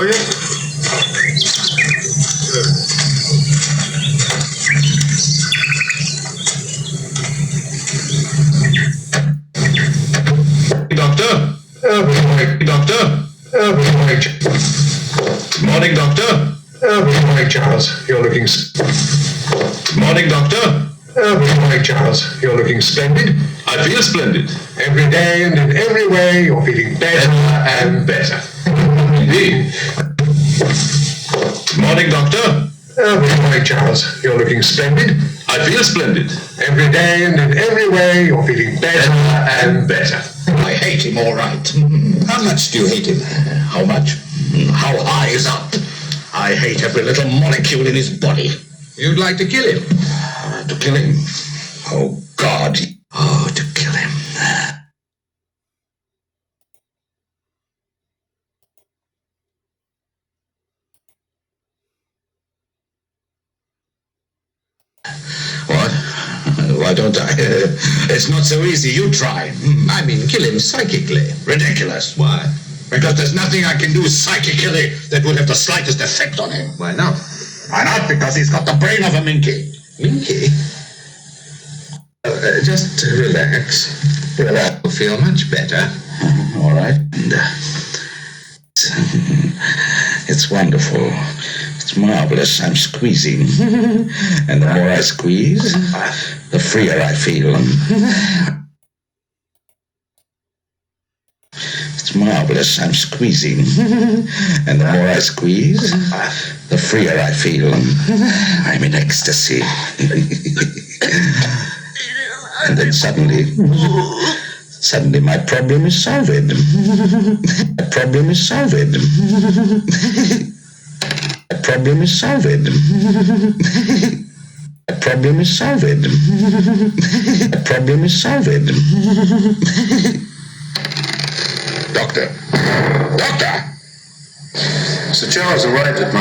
Oh, yeah? Doctor? Good morning, Doctor. Good morning. Good morning, Doctor. Good morning, Charles. You're looking... Good morning, Doctor. Good morning, Charles. You're looking splendid. I feel splendid. Every day and in every way, you're feeling better and better. Indeed. Good morning, Doctor. Good morning, Charles. You're looking splendid. I feel splendid. Every day and in every way, you're feeling better and better. I hate him, all right. How much do you hate him? How much? How high is up? I hate every little molecule in his body. You'd like to kill him? To kill him? Oh, God. Oh, to kill him. What? Why don't I? It's not so easy. You try. I mean, kill him psychically. Ridiculous. Why? Because there's nothing I can do psychically that would have the slightest effect on him. Why not? Why not? Because he's got the brain of a minky. Minky? Just relax. Relax. You'll feel much better. All right. And, it's wonderful. It's marvelous. I'm squeezing. And the more I squeeze, the freer I feel. It's marvelous. I'm squeezing. And the more I squeeze, the freer I feel. I'm in ecstasy. And then suddenly my problem is solved. My problem is solved. My problem is solved. My problem is solved. My problem is solved. Doctor. Doctor! Sir Charles arrived at my